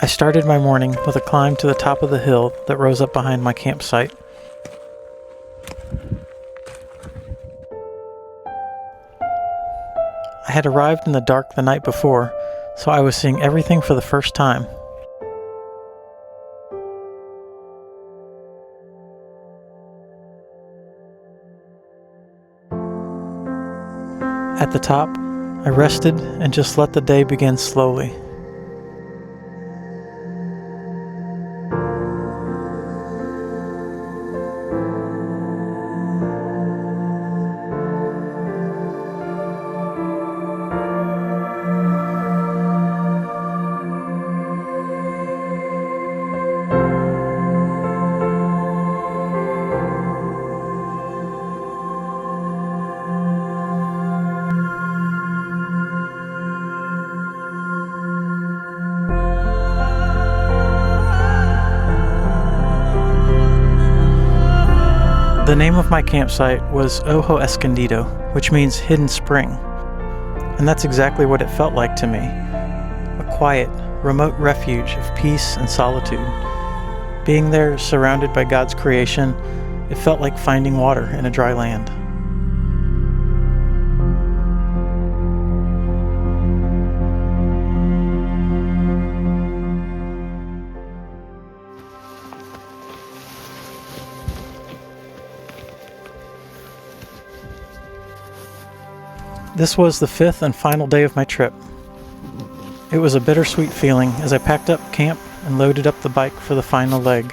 I started my morning with a climb to the top of the hill that rose up behind my campsite. I had arrived in the dark the night before, so I was seeing everything for the first time. At the top, I rested and just let the day begin slowly. The name of my campsite was Ojo Escondido, which means hidden spring. And that's exactly what it felt like to me. A quiet, remote refuge of peace and solitude. Being there, surrounded by God's creation, it felt like finding water in a dry land. This was the fifth and final day of my trip. It was a bittersweet feeling as I packed up camp and loaded up the bike for the final leg.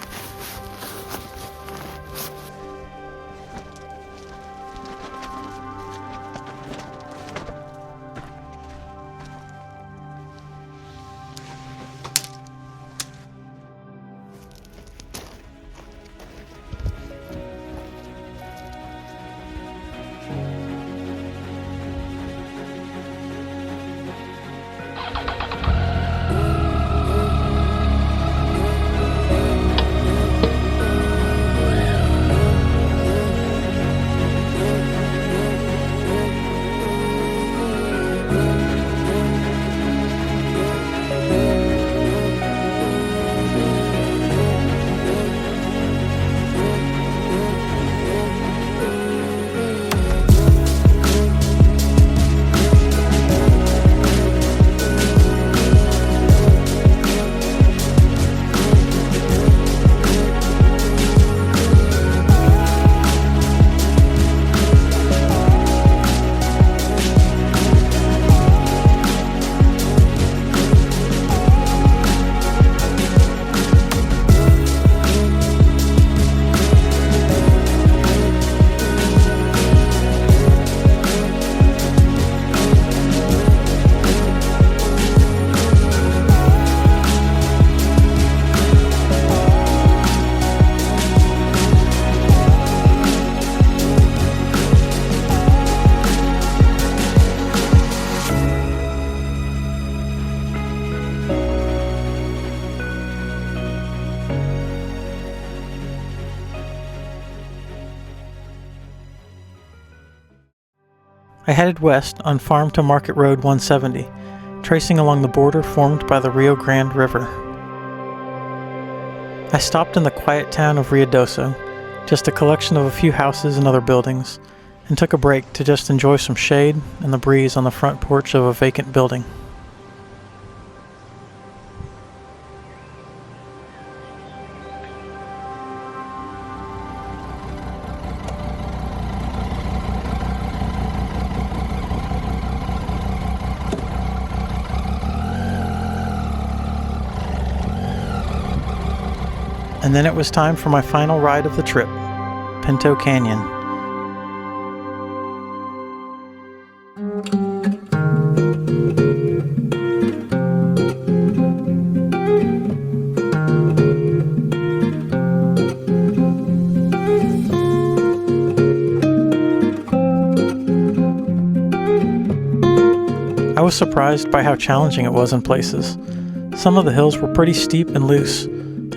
I headed west on Farm to Market Road 170, tracing along the border formed by the Rio Grande River. I stopped in the quiet town of Ruidoso, just a collection of a few houses and other buildings, and took a break to just enjoy some shade and the breeze on the front porch of a vacant building. And then it was time for my final ride of the trip, Pinto Canyon. I was surprised by how challenging it was in places. Some of the hills were pretty steep and loose,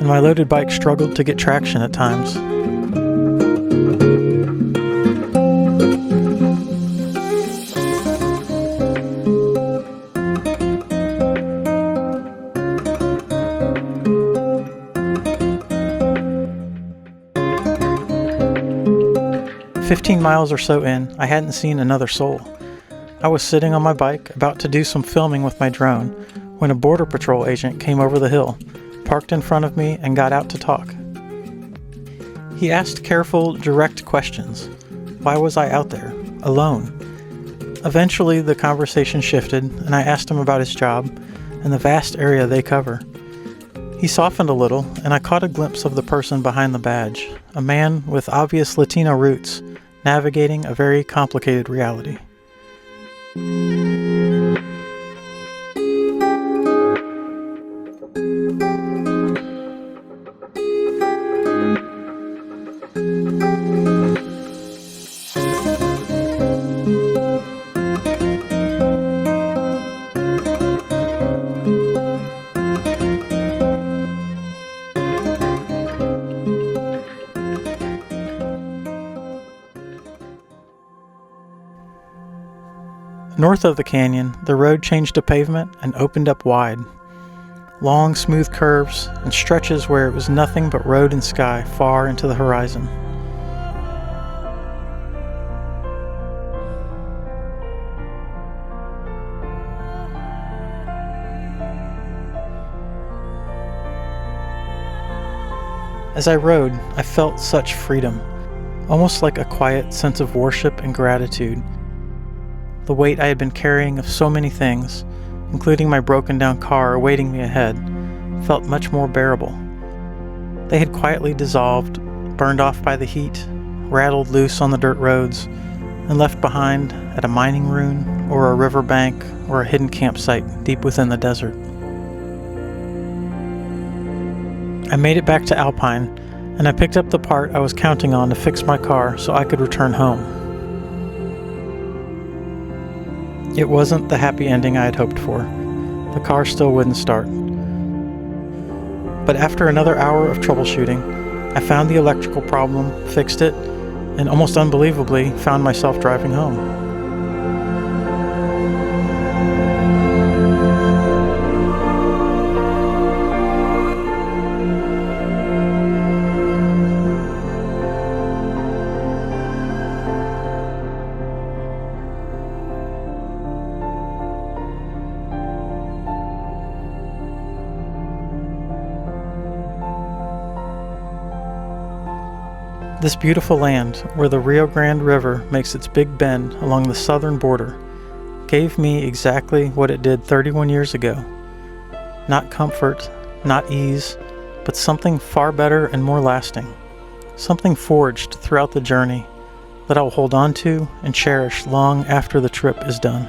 and my loaded bike struggled to get traction at times. 15 miles or so in, I hadn't seen another soul. I was sitting on my bike, about to do some filming with my drone, when a Border Patrol agent came over the hill, parked in front of me, and got out to talk. He asked careful, direct questions. Why was I out there, alone? Eventually, the conversation shifted, and I asked him about his job and the vast area they cover. He softened a little, and I caught a glimpse of the person behind the badge, a man with obvious Latino roots, navigating a very complicated reality. North of the canyon, the road changed to pavement and opened up wide. Long, smooth curves and stretches where it was nothing but road and sky far into the horizon. As I rode, I felt such freedom, almost like a quiet sense of worship and gratitude. The weight I had been carrying of so many things, including my broken down car awaiting me ahead, felt much more bearable. They had quietly dissolved, burned off by the heat, rattled loose on the dirt roads, and left behind at a mining ruin or a river bank or a hidden campsite deep within the desert. I made it back to Alpine, and I picked up the part I was counting on to fix my car so I could return home. It wasn't the happy ending I had hoped for. The car still wouldn't start. But after another hour of troubleshooting, I found the electrical problem, fixed it, and almost unbelievably found myself driving home. This beautiful land, where the Rio Grande River makes its big bend along the southern border, gave me exactly what it did 31 years ago. Not comfort, not ease, but something far better and more lasting. Something forged throughout the journey that I will hold on to and cherish long after the trip is done.